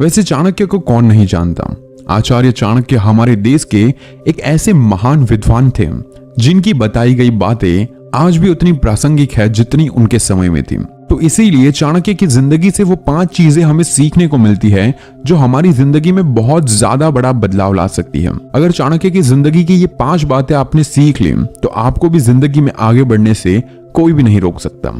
वैसे चाणक्य को कौन नहीं जानता। आचार्य चाणक्य हमारे देश के एक ऐसे महान विद्वान थे जिनकी बताई गई बातें आज भी उतनी प्रासंगिक है जितनी उनके समय में थी। तो इसीलिए चाणक्य की जिंदगी से वो 5 चीजें हमें सीखने को मिलती है जो हमारी जिंदगी में बहुत ज्यादा बड़ा बदलाव ला सकती है। अगर चाणक्य की जिंदगी की ये 5 बातें आपने सीख ली तो आपको भी जिंदगी में आगे बढ़ने से कोई भी नहीं रोक सकता।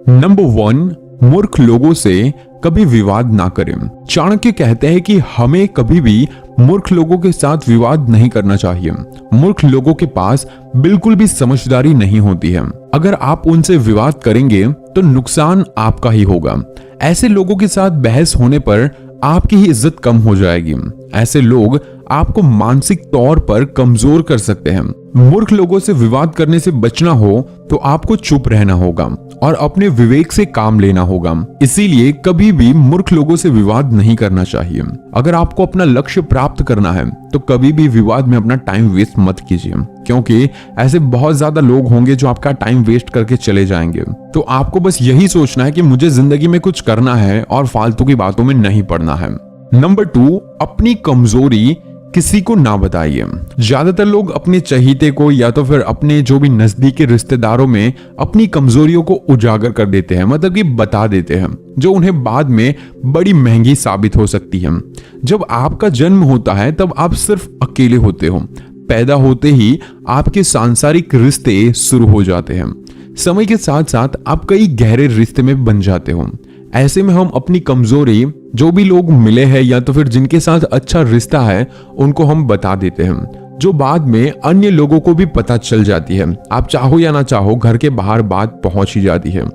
नंबर 1, मूर्ख लोगों से कभी विवाद ना करें। चाणक्य कहते हैं कि हमें कभी भी मूर्ख लोगों के साथ विवाद नहीं करना चाहिए। मूर्ख लोगों के पास बिल्कुल भी समझदारी नहीं होती है। अगर आप उनसे विवाद करेंगे तो नुकसान आपका ही होगा। ऐसे लोगों के साथ बहस होने पर आपकी ही इज्जत कम हो जाएगी। ऐसे लोग आपको मानसिक तौर पर कमजोर कर सकते हैं। मूर्ख लोगों से विवाद करने से बचना हो तो आपको चुप रहना होगा और अपने विवेक से काम लेना होगा। इसीलिए कभी भी मूर्ख लोगों से विवाद नहीं करना चाहिए। अगर आपको अपना लक्ष्य प्राप्त करना है तो कभी भी विवाद में अपना टाइम वेस्ट मत कीजिए, क्योंकि ऐसे बहुत ज्यादा लोग होंगे जो आपका टाइम वेस्ट करके चले जाएंगे। तो आपको बस यही सोचना है कि मुझे जिंदगी में कुछ करना है और फालतू की बातों में नहीं पड़ना है। नंबर 2, अपनी कमजोरी किसी को ना बताइए। ज्यादातर लोग अपने चहीते को या तो फिर अपने जो भी नजदीकी रिश्तेदारों में अपनी कमजोरियों को उजागर कर देते हैं, मतलब कि बता देते हैं, जो उन्हें बाद में बड़ी महंगी साबित हो सकती है। जब आपका जन्म होता है तब आप सिर्फ अकेले होते हो। पैदा होते ही आपके सांसारिक रिश्ते शुरू हो जाते हैं। समय के साथ साथ आप कई गहरे रिश्ते में बन जाते हो। ऐसे में हम अपनी कमजोरी जो भी लोग मिले हैं या तो फिर जिनके साथ अच्छा रिश्ता है उनको हम बता देते हैं, जो बाद में अन्य लोगों को भी पता चल जाती है। आप चाहो या ना चाहो घर के बाहर बात पहुंच ही जाती है,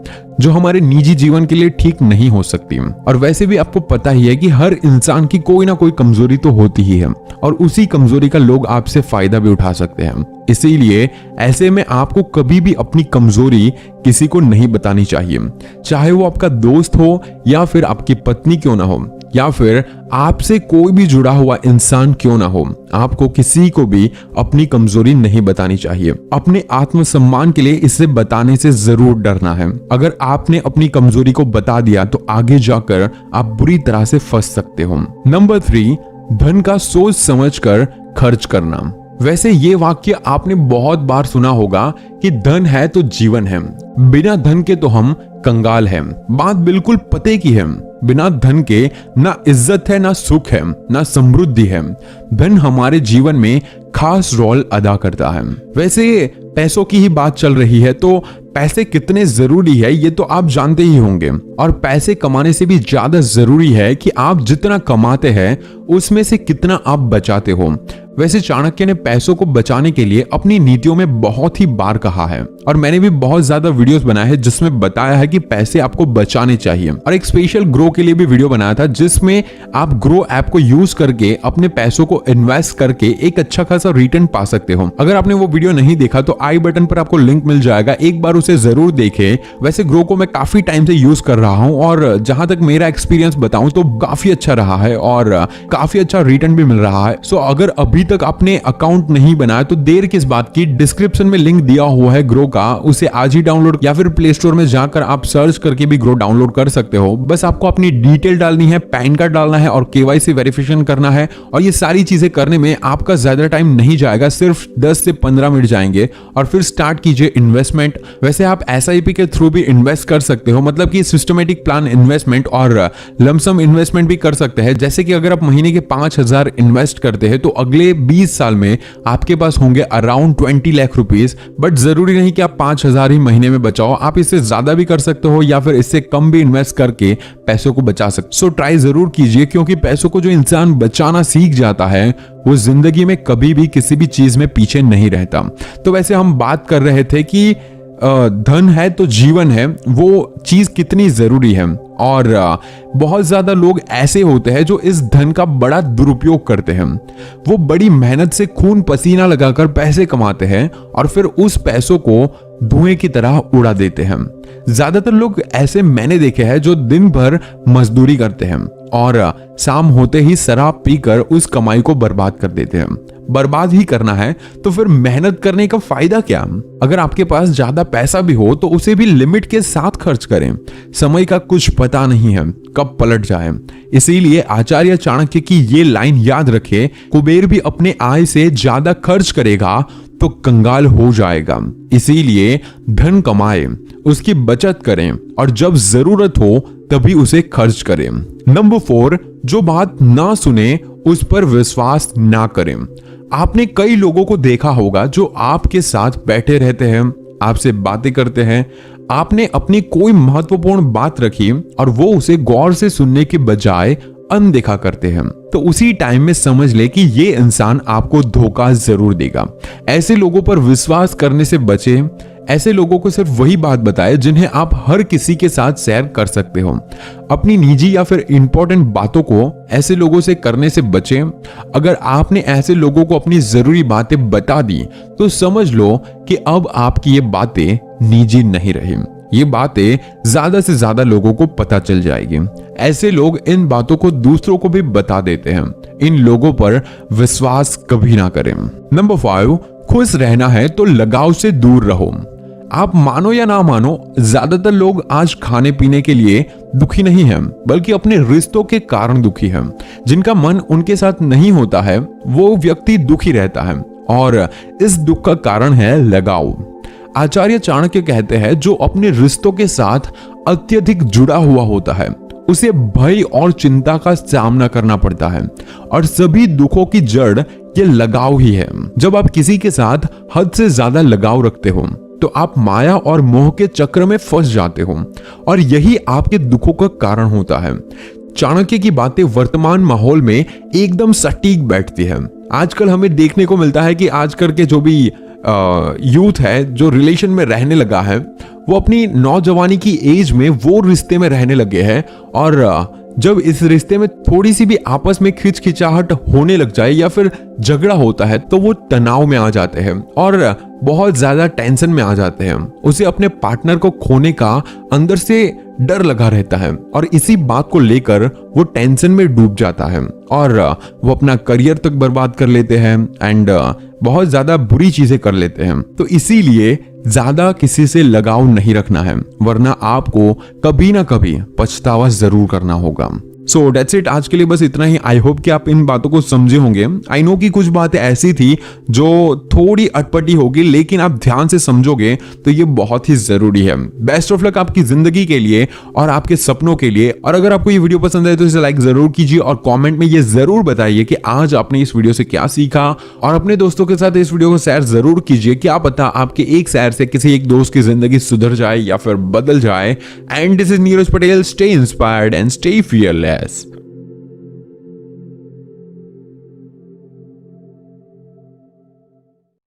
जो हमारे निजी जीवन के लिए ठीक नहीं हो सकती। और वैसे भी आपको पता ही है कि हर इंसान की कोई ना कोई कमजोरी तो होती ही है और उसी कमजोरी का लोग आपसे फायदा भी उठा सकते हैं। इसीलिए ऐसे में आपको कभी भी अपनी कमजोरी किसी को नहीं बतानी चाहिए, चाहे वो आपका दोस्त हो या फिर आपकी पत्नी क्यों ना हो या फिर आपसे कोई भी जुड़ा हुआ इंसान क्यों ना हो। आपको किसी को भी अपनी कमजोरी नहीं बतानी चाहिए। अपने आत्मसम्मान के लिए इसे बताने से जरूर डरना है। अगर आपने अपनी कमजोरी को बता दिया तो आगे जाकर आप बुरी तरह से फंस सकते हो। नंबर 3, धन का सोच समझकर खर्च करना। वैसे ये वाक्य आपने बहुत बार सुना होगा कि धन है तो जीवन है, बिना धन के तो हम कंगाल हैं। बात बिल्कुल पते की है। बिना धन के ना इज्जत है, ना सुख है, ना समृद्धि है। धन हमारे जीवन में खास रोल अदा करता है। वैसे पैसों की ही बात चल रही है तो पैसे कितने जरूरी है ये तो आप जानते ही होंगे, और पैसे कमाने से भी ज्यादा जरूरी है कि आप जितना कमाते हैं उसमें से कितना आप बचाते हो। वैसे चाणक्य ने पैसों को बचाने के लिए अपनी नीतियों में बहुत ही बार कहा है और मैंने भी बहुत ज्यादा वीडियोस बनाए हैं जिसमें बताया है कि पैसे आपको बचाने चाहिए। और एक स्पेशल ग्रो के लिए भी वीडियो बनाया था जिसमें आप ग्रो ऐप को यूज करके अपने पैसों को इन्वेस्ट करके एक अच्छा खासा रिटर्न पा सकते हो। अगर आपने वो वीडियो नहीं देखा तो आई बटन पर आपको लिंक मिल जाएगा, एक बार उसे जरूर देखें। वैसे ग्रो को मैं काफी टाइम से यूज कर रहा हूं और जहां तक मेरा एक्सपीरियंस बताऊं तो काफी अच्छा रहा है और काफी अच्छा रिटर्न भी मिल रहा है। सो अगर अभी तक आपने अकाउंट नहीं बनाया तो देर किस बात की, डिस्क्रिप्शन में लिंक दिया हुआ है ग्रो का, उसे आज ही डाउनलोड या फिर प्ले स्टोर में जाकर आप सर्च करके भी ग्रो डाउनलोड कर सकते हो। बस आपको अपनी डिटेल डालनी है, पैन कार्ड डालना है और केवाईसी वेरिफिकेशन करना है और ये सारी चीजें करने में आपका ज्यादा टाइम नहीं जाएगा, सिर्फ 10 से 15 मिनट जाएंगे और फिर स्टार्ट कीजिए इन्वेस्टमेंट। वैसे आप SIP के थ्रू भी इन्वेस्ट कर सकते हो, मतलब कि सिस्टमेटिक प्लान इन्वेस्टमेंट और लमसम इन्वेस्टमेंट भी कर सकते हैं। जैसे कि अगर आप महीने के 5,000 इन्वेस्ट करते हैं तो अगले 20 साल में आपके पास होंगे अराउंड 20 लाख रुपीस। बट जरूरी नहीं कि आप 5,000 ही महीने में बचाओ, आप इससे ज्यादा भी कर सकते हो या फिर इससे कम भी इन्वेस्ट करके पैसों को बचा सकते हो। सो ट्राई जरूर कीजिए, क्योंकि पैसों को जो इंसान बचाना सीख जाता है वो जिंदगी में कभी भी किसी भी चीज में पीछे नहीं रहता। तो वैसे हम बात कर रहे थे कि धन है तो जीवन है, वो चीज कितनी जरूरी है। और बहुत ज्यादा लोग ऐसे होते हैं जो इस धन का बड़ा दुरुपयोग करते हैं। वो बड़ी मेहनत से खून पसीना लगाकर पैसे कमाते हैं और फिर उस पैसों को धुएं की तरह उड़ा देते हैं। ज्यादातर लोग ऐसे मैंने देखे हैं जो दिन भर मजदूरी करते हैं और शाम होते ही शराब पीकर उस कमाई को बर्बाद कर देते हैं। बर्बाद ही करना है तो फिर मेहनत करने का फायदा क्या? अगर आपके पास ज्यादा पैसा भी हो तो उसे भी लिमिट के साथ खर्च करें। समय का कुछ पता नहीं है कब पलट जाए। इसीलिए आचार्य चाणक्य की ये लाइन याद रखें, कुबेर भी अपने आय से ज्यादा खर्च करेगा तो कंगाल हो जाएगा। इसीलिए धन कमाए, उसकी बचत करें और जब जरूरत हो तभी उसे खर्च करें। नंबर 4, जो बात ना सुने उस पर विश्वास ना करें। आपने कई लोगों को देखा होगा जो आपके साथ बैठे रहते हैं, आपसे बातें करते हैं, आपने अपनी कोई महत्वपूर्ण बात रखी और वो उसे गौर से सुनने के बजाय अनदेखा करते हैं, तो उसी टाइम में समझ ले कि ये इंसान आपको धोखा जरूर देगा। ऐसे लोगों पर विश्वास करने से बचें। ऐसे लोगों को सिर्फ वही बात बताएं जिन्हें आप हर किसी के साथ शेयर कर सकते हो। अपनी निजी या फिर इंपॉर्टेंट बातों को ऐसे लोगों से करने से बचें। अगर आपने ऐसे लोगों को अपनी जरूरी बातें बता दी तो समझ लो कि अब आपकी ये बातें निजी नहीं रही। ये बातें ज्यादा से ज्यादा लोगों को पता चल जाएगी। ऐसे लोग इन बातों को दूसरों को भी बता देते हैं। इन लोगों पर विश्वास कभी ना करें। नंबर 5, खुश रहना है तो लगाव से दूर रहो। आप मानो या ना मानो, ज्यादातर लोग आज खाने पीने के लिए दुखी नहीं हैं, बल्कि अपने रिश्तों के कारण दुखी हैं। जिनका मन उनके साथ नहीं होता है वो व्यक्ति दुखी रहता है और इस दुख का कारण है लगाव। आचार्य चाणक्य कहते हैं, जो अपने रिश्तों के साथ अत्यधिक जुड़ा हुआ होता है उसे भय और चिंता का सामना करना पड़ता है और सभी दुखों की जड़ ये लगाव ही है। जब आप किसी के साथ हद से ज्यादा लगाव रखते हो तो आप माया और मोह के चक्र में फंस जाते हो और यही आपके दुखों का कारण होता है। चाणक्य की बातें वर्तमान माहौल में एकदम सटीक बैठती है। आजकल हमें देखने को मिलता है कि आजकल के जो भी यूथ है जो रिलेशन में रहने लगा है वो अपनी नौजवानी की एज में वो रिश्ते में रहने लगे हैं और जब इस रिश्ते में थोड़ी सी भी आपस में खिंचाहट होने लग जाए या फिर झगड़ा होता है तो वो तनाव में आ जाते हैं और बहुत ज्यादा टेंशन में आ जाते हैं। उसे अपने पार्टनर को खोने का अंदर से डर लगा रहता है और इसी बात को लेकर वो टेंशन में डूब जाता है और वो अपना करियर तक बर्बाद कर लेते हैं एंड बहुत ज्यादा बुरी चीजें कर लेते हैं। तो इसीलिए ज्यादा किसी से लगाव नहीं रखना है, वरना आपको कभी ना कभी पछतावा जरूर करना होगा। सो डेट्स इट, आज के लिए बस इतना ही। आई होप कि आप इन बातों को समझे होंगे। आई नो कि कुछ बातें ऐसी थी जो थोड़ी अटपटी होगी, लेकिन आप ध्यान से समझोगे तो ये बहुत ही जरूरी है। बेस्ट ऑफ लक आपकी जिंदगी के लिए और आपके सपनों के लिए। और अगर आपको ये वीडियो पसंद है तो इसे लाइक जरूर कीजिए और कॉमेंट में ये जरूर बताइए कि आज आपने इस वीडियो से क्या सीखा और अपने दोस्तों के साथ इस वीडियो को शेयर जरूर कीजिए। क्या पता आपके एक शेयर से किसी एक दोस्त की जिंदगी सुधर जाए या फिर बदल जाए। And this is Neeraj Patel. Stay inspired and stay fearless.